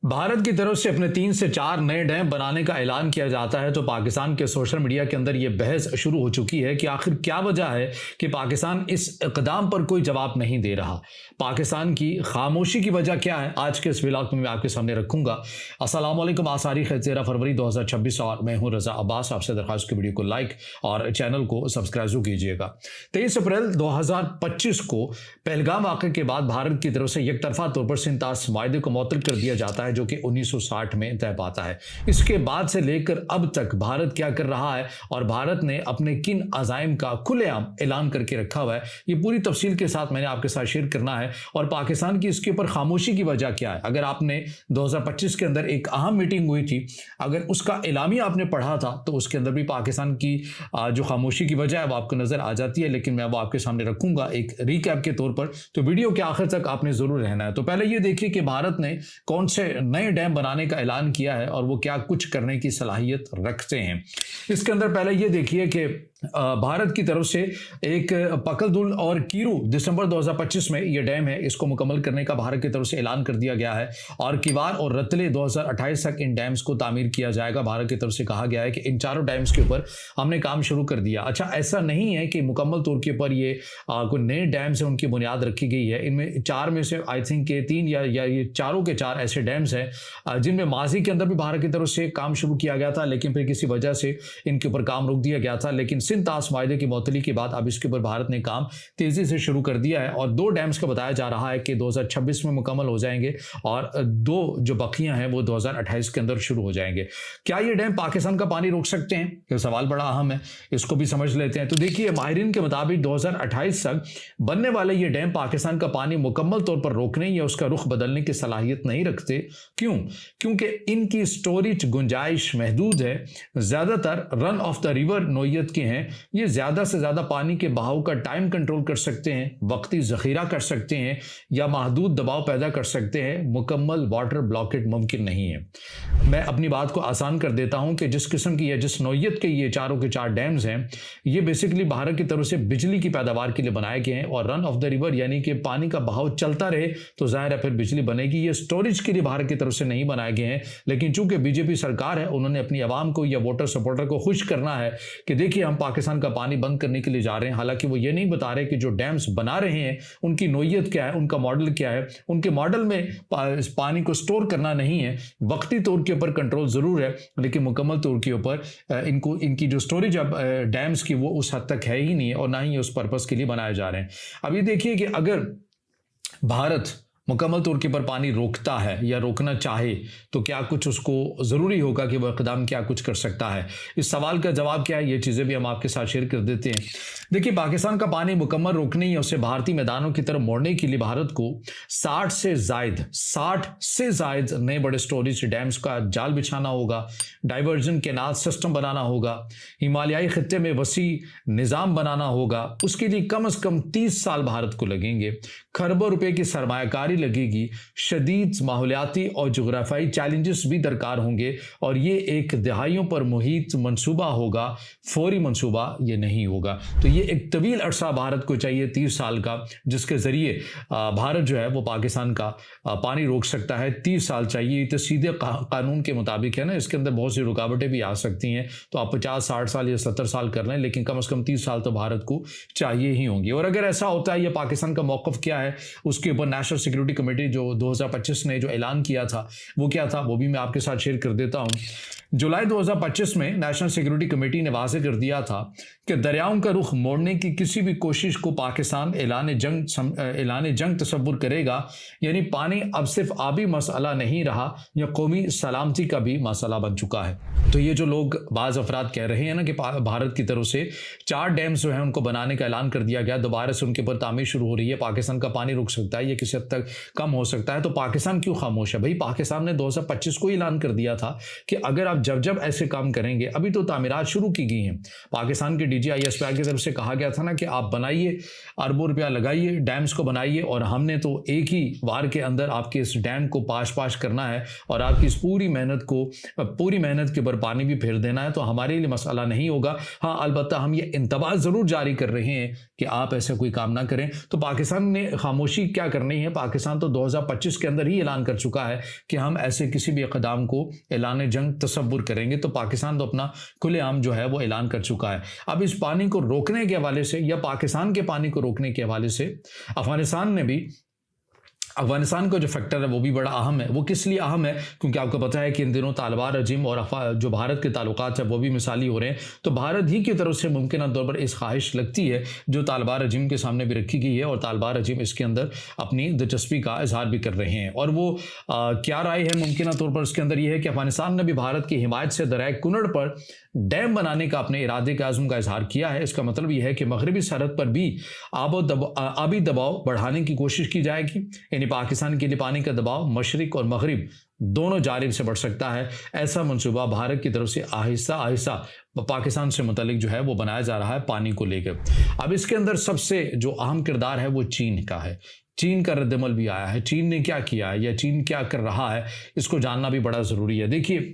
भारत की तरफ से अपने 3 से 4 नए डैम बनाने का ऐलान किया जाता है तो पाकिस्तान के सोशल मीडिया के अंदर यह बहस शुरू हो चुकी है कि आखिर क्या वजह है कि पाकिस्तान इस इक़दाम पर कोई जवाब नहीं दे रहा। पाकिस्तान की खामोशी की वजह क्या है, आज के इस व्लॉग में मैं आपके सामने रखूंगा। अस्सलाम वालेकुम, आज तारीख है 13 फरवरी 2026 और मैं हूं रजा अब्बास। आपसे दरख्वास्त की वीडियो को लाइक और चैनल को सब्सक्राइब जरूर कीजिएगा। 23 अप्रैल 2025 को पहलगाम वाक़े के बाद भारत की तरफ से एकतरफा तौर पर सिंतास माहदे को मुअत्तल कर दिया जाता है जो कि 1960 में तय पाता है। इसके बाद से लेकर अब तक भारत क्या कर रहा है और भारत ने अपने किन अज़ाइम का खुलेआम ऐलान करके रखा हुआ है, ये पूरी तफसील के साथ मैंने आपके साथ शेयर करना है। और पाकिस्तान की इसके ऊपर खामोशी की वजह क्या है। अगर आपने 2025 के अंदर एक अहम मीटिंग हुई थी, अगर उसका एलामिया आपने पढ़ा था तो उसके अंदर भी पाकिस्तान की जो खामोशी की वजह है वो आपको नजर आ जाती है, लेकिन मैं वो आपके सामने रखूंगा एक रिकैप के तौर पर। तो वीडियो के आखिर तक आपने जरूर रहना है। तो पहले ये देखिए कि भारत ने कौन से नए डैम बनाने का ऐलान किया है और वो क्या कुछ करने की सलाहियत रखते हैं। इसके अंदर पहले ये देखिए कि भारत की तरफ से एक पकलदुल और कीरू दिसंबर 2025 में ये डैम है, इसको मुकम्मल करने का भारत की तरफ से ऐलान कर दिया गया है। और किवार और रतले 2028 तक इन डैम्स को तामीर किया जाएगा। भारत की तरफ से कहा गया है कि इन चारों डैम्स के ऊपर हमने काम शुरू कर दिया। अच्छा, ऐसा नहीं है कि मुकम्मल तौर के ऊपर ये कोई नए डैम्स है उनकी बुनियाद रखी गई है। इनमें चार में से आई थिंक के 3 या ये चारों के चार ऐसे डैम्स हैं जिनमें माजी के अंदर भी भारत की तरफ से काम शुरू किया गया था, लेकिन फिर किसी वजह से इनके ऊपर काम रोक दिया गया था। लेकिन सिंतास माहदे की मुअत्तली के बाद अब इसके ऊपर भारत ने काम तेजी से शुरू कर दिया है और 2 डैम्स का बताया जा रहा है कि 2026 में मुकम्मल हो जाएंगे और 2 जो बकियां हैं वो 2028 के अंदर शुरू हो जाएंगे। क्या ये डैम पाकिस्तान का पानी रोक सकते हैं? ये सवाल बड़ा अहम है, इसको भी समझ लेते हैं। तो देखिए, माहिरीन के मुताबिक 2028 तक बनने वाले ये डैम पाकिस्तान का पानी मुकम्मल तौर पर रोकने या उसका रुख बदलने की सलाहियत नहीं रखते। क्यों? क्योंकि इनकी स्टोरेज गुंजाइश महदूद है। ज्यादातर रन ऑफ द रिवर नोयत के हैं। ये ज्यादा से ज्यादा पानी के बहाव का टाइम कंट्रोल कर सकते हैं, वक्ती जखीरा कर सकते हैं या महदूद दबाव पैदा कर सकते हैं। मुकम्मल वाटर ब्लॉकेट मुमकिन नहीं है। मैं अपनी बात को आसान कर देता हूं कि जिस किस्म की या जिस नोयत के ये चारों के चार डैम्स हैं, ये बेसिकली भारत की तरफ से बिजली की पैदावार के लिए बनाए गए हैं। और रन ऑफ द रिवर यानी कि पानी का बहाव चलता रहे तो जाहिर है फिर बिजली बनेगी। ये स्टोरेज के लिए भारत की तरफ से नहीं बनाए गए हैं, लेकिन चूंकि बीजेपी सरकार है, उन्होंने अपनी आवाम को या वोटर सपोर्टर को खुश करना है कि देखिए हम पाकिस्तान का पानी बंद करने के लिए जा रहे हैं। हालांकि वो ये नहीं बता रहे कि जो डैम्स बना रहे हैं उनकी नोयत क्या है, उनका मॉडल क्या है। उनके मॉडल में पानी को स्टोर करना नहीं है, वक्ती तौर के ऊपर कंट्रोल जरूर है, लेकिन मुकम्मल तौर के ऊपर इनकी जो स्टोरेज अब डैम्स की वो उस हद तक है ही नहीं है और ना ही उस पर्पस के लिए बनाए जा रहे हैं। अब ये देखिए कि अगर भारत मुकम्मल तौर के पर पानी रोकता है या रोकना चाहे तो क्या कुछ उसको ज़रूरी होगा कि वह इक़दाम क्या कुछ कर सकता है। इस सवाल का जवाब क्या है, ये चीज़ें भी हम आपके साथ शेयर कर देते हैं। देखिए, पाकिस्तान का पानी मुकम्मल रोकने या उसे भारतीय मैदानों की तरफ मोड़ने के लिए भारत को 60 से जायद नए बड़े स्टोरेज डैम्स का जाल बिछाना होगा, डाइवर्जन केनाल सिस्टम बनाना होगा, हिमालयाई खित्ते में वसी निज़ाम बनाना होगा। उसके लिए कम से कम 30 साल भारत को लगेंगे, खरबों रुपए की सरमायाकारी लगेगी, शदीद माहौलियाती और जोग्राफियाई चैलेंजेस भी दरकार होंगे और ये एक दहाइयों पर मुहित मंसूबा होगा, फौरी मंसूबा ये नहीं होगा। तो ये एक तवील अरसा भारत को चाहिए, 30 साल का, जिसके ज़रिए भारत जो है वो पाकिस्तान का पानी रोक सकता है। 30 साल चाहिए, तो सीधे कानून के मुताबिक है ना, इसके अंदर बहुत सी रुकावटें भी आ सकती हैं। तो आप 50-60 साल या 70 साल कर लें, लेकिन कम से कम 30 साल तो भारत को चाहिए ही होंगे। और अगर ऐसा होता है, या पाकिस्तान का मौक़िफ़ क्या है, उसके ऊपर नेशनल सिक्योरिटी कमेटी जो 2025 ने जो ऐलान किया था वो क्या था, वो भी मैं आपके साथ शेयर कर देता हूं। जुलाई 2025 में नेशनल सिक्योरिटी कमेटी ने वाज़ेह कर दिया था कि दरियाओं का रुख मोड़ने की किसी भी कोशिश को पाकिस्तान ऐलान जंग तस्वुर करेगा। यानी पानी अब सिर्फ आबी मसला नहीं रहा, यह कौमी सलामती का भी मसला बन चुका है। तो ये जो लोग बाज़ अफराद कह रहे हैं ना कि भारत की तरफ से 4 डैम्स जो है उनको बनाने का ऐलान कर दिया गया, दोबारा से उनके ऊपर तामीर शुरू हो रही है, पाकिस्तान का पानी रुक सकता है, ये किसी हद तक कम हो सकता है। तो पाकिस्तान क्यों खामोश है? भाई, पाकिस्तान ने 2025 को ऐलान कर दिया था कि अगर आप जब जब ऐसे काम करेंगे, अभी तो तामीरात शुरू की गई हैं। पाकिस्तान के DGISPR की तरफ से कहा गया था ना कि आप बनाइए, अरबों रुपया लगाइए, डैम्स को बनाइए, और हमने तो एक ही वार के अंदर आपके इस डैम को पाश करना है और आपकी इस पूरी मेहनत के ऊपर पानी भी फेर देना है, तो हमारे लिए मसला नहीं होगा। हाँ, अलबत्ता हम ये इंतबाह ज़रूर जारी कर रहे हैं कि आप ऐसे कोई काम ना करें। तो पाकिस्तान ने खामोशी क्या करनी है? पाकिस्तान तो 2025 के अंदर ही ऐलान कर चुका है कि हम ऐसे किसी भी इक़दाम को ऐलान जंग तसव्वुर करेंगे। तो पाकिस्तान तो अपना खुलेआम जो है वो ऐलान कर चुका है। अब इस पानी को रोकने के हवाले से या पाकिस्तान के पानी को रोकने के हवाले से अफगानिस्तान का जो फैक्टर है वो भी बड़ा अहम है। वो किस लिए अहम है? क्योंकि आपको पता है कि इन दिनों तालिबान रजीम और जो भारत के ताल्लुकात है वो भी मिसाली हो रहे हैं। तो भारत ही की तरफ से मुमकिन तौर पर इस ख्वाहिश लगती है जो तालिबान रजीम के सामने भी रखी गई है, और तालिबान रजीम इसके अंदर अपनी दिलचस्पी का इजहार भी कर रहे हैं। और वो क्या राय है मुमकिन तौर पर उसके अंदर यह है कि अफगानिस्तान ने भी भारत की हिमायत से दरियाए कुनड़ पर डैम बनाने का अपने इरादे के आज़म का इजहार किया है। इसका मतलब यह है कि मगरबी सरहद पर भी आबी दबाव बढ़ाने की कोशिश की जाएगी। यानी पाकिस्तान के लिए पानी का दबाव मशरिक और मगरिब दोनों जानिब से बढ़ सकता है। ऐसा मंसूबा भारत की तरफ से आहिस्ता आहिस्ता पाकिस्तान से मुतल्लिक जो है वो बनाया जा रहा है पानी को लेकर। अब इसके अंदर सबसे जो अहम किरदार है वो चीन का है। चीन का रद्दमल भी आया है। चीन ने क्या किया है या चीन क्या कर रहा है, इसको जानना भी बड़ा ज़रूरी है। देखिए,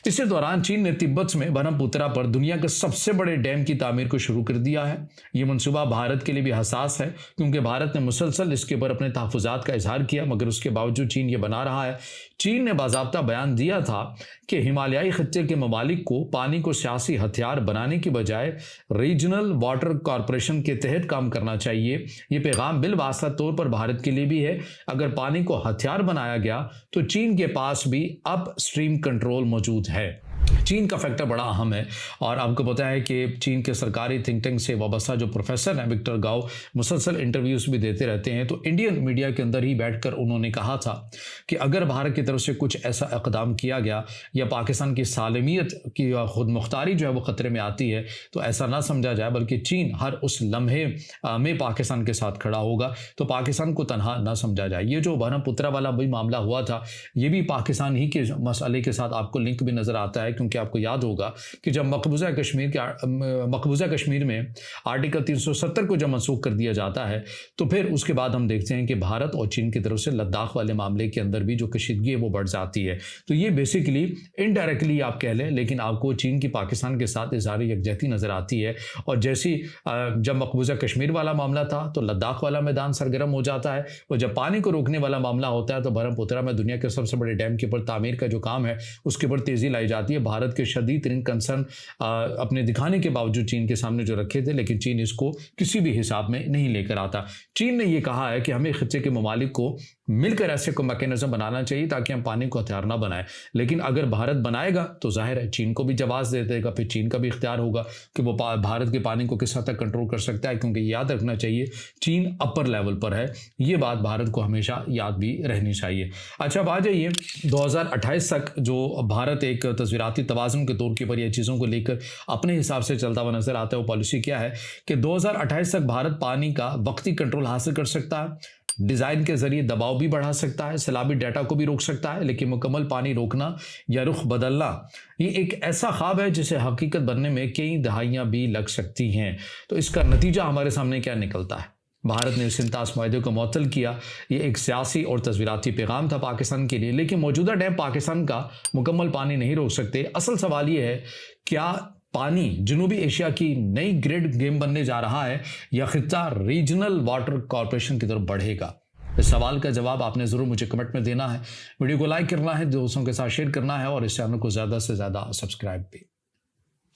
इसी दौरान चीन ने तिब्बत में ब्रह्मपुत्रा पर दुनिया के सबसे बड़े डैम की तामीर को शुरू कर दिया है। ये मंसूबा भारत के लिए भी हसास है, क्योंकि भारत ने मुसलसल इसके ऊपर अपने तहफ़्फ़ुज़ात का इजहार किया, मगर उसके बावजूद चीन ये बना रहा है। चीन ने बाज़ाब्ता बयान दिया था कि हिमालयाई खत्ते के ममालिक को पानी को सियासी हथियार बनाने की बजाय रीजनल वाटर कॉरपोरेशन के तहत काम करना चाहिए। ये पैगाम बिलवास्ता तौर पर भारत के लिए भी है। अगर पानी को हथियार बनाया गया तो चीन के पास भी अप स्ट्रीम कंट्रोल मौजूद है। चीन का फैक्टर बड़ा अहम है, और आपको पता है कि चीन के सरकारी थिंक टैंक से वाबस्ता जो प्रोफेसर हैं विक्टर गाओ मुसलसल इंटरव्यूज़ भी देते रहते हैं। तो इंडियन मीडिया के अंदर ही बैठकर उन्होंने कहा था कि अगर भारत की तरफ से कुछ ऐसा इक़दाम किया गया या पाकिस्तान की सालमियत की खुद मुख्तारी जो है वो ख़तरे में आती है, तो ऐसा ना समझा जाए, बल्कि चीन हर उस लम्हे में पाकिस्तान के साथ खड़ा होगा। तो पाकिस्तान को तनहा ना समझा जाए। ये जो ब्रह्मपुत्रा वाला भी मामला हुआ था, ये भी पाकिस्तान ही के मसले के साथ आपको लिंक भी नज़र आता है, क्योंकि आपको याद होगा कि जब मकबूजा कश्मीर में आर्टिकल 370 को जब मनसूख कर दिया जाता है, तो फिर उसके बाद हम देखते हैं कि भारत और चीन की तरफ से लद्दाख वाले मामले के अंदर भी जो कशीदगी है वो बढ़ जाती है। तो ये बेसिकली इनडायरेक्टली आप कह लें, लेकिन आपको चीन की पाकिस्तान के साथ इज़हार यकजहती नज़र आती है। और जैसी जब मकबूजा कश्मीर वाला मामला था तो लद्दाख वाला मैदान सरगर्म हो जाता है, और जब पानी को रोकने वाला मामला होता है तो ब्रह्मपुत्रा में दुनिया के सबसे बड़े डैम के ऊपर तामीर का जो काम है उसके ऊपर तेज़ी लाई जाती है। भारत के शदीद तरीन कंसर्न अपने दिखाने के बावजूद चीन के सामने जो रखे थे, लेकिन चीन इसको किसी भी हिसाब में नहीं लेकर आता। चीन ने यह कहा है कि हमें खित्ते के ममालिक को मिलकर ऐसे को मैकेनिज्म बनाना चाहिए ताकि हम पानी को हथियार ना बनाए। लेकिन अगर भारत बनाएगा तो जाहिर है चीन को भी जवाब दे देगा, फिर चीन का भी इख्तियार होगा कि वो भारत के पानी को किस हद तक कंट्रोल कर सकता है, क्योंकि याद रखना चाहिए चीन अपर लेवल पर है। ये बात भारत को हमेशा याद भी रहनी चाहिए। अच्छा, अब आ जाइए 2028 तक जो भारत एक तस्वीराती तवाज़ुन के तौर के पर यह चीज़ों को लेकर अपने हिसाब से चलता हुआ नजर आता है। वो पॉलिसी क्या है कि 2028 तक भारत पानी का वक्ती कंट्रोल हासिल कर सकता है, डिज़ाइन के जरिए दबाव भी बढ़ा सकता है, सैलाबी डाटा को भी रोक सकता है, लेकिन मुकम्मल पानी रोकना या रुख बदलना ये एक ऐसा ख्वाब है जिसे हकीकत बनने में कई दहाइयाँ भी लग सकती हैं। तो इसका नतीजा हमारे सामने क्या निकलता है? भारत ने सिंतास माहदे को मुअत्तल किया। ये एक सियासी और तस्वीराती पैगाम था पाकिस्तान के लिए, लेकिन मौजूदा डैम पाकिस्तान का मुकम्मल पानी नहीं रोक सकते। असल सवाल ये है, क्या पानी जनूबी एशिया की नई ग्रेड गेम बनने जा रहा है या खित्ता रीजनल वाटर कॉरपोरेशन की तरफ बढ़ेगा? इस सवाल का जवाब आपने ज़रूर मुझे कमेंट में देना है। वीडियो को लाइक करना है, दोस्तों के साथ शेयर करना है, और इस चैनल को ज़्यादा से ज़्यादा सब्सक्राइब भी।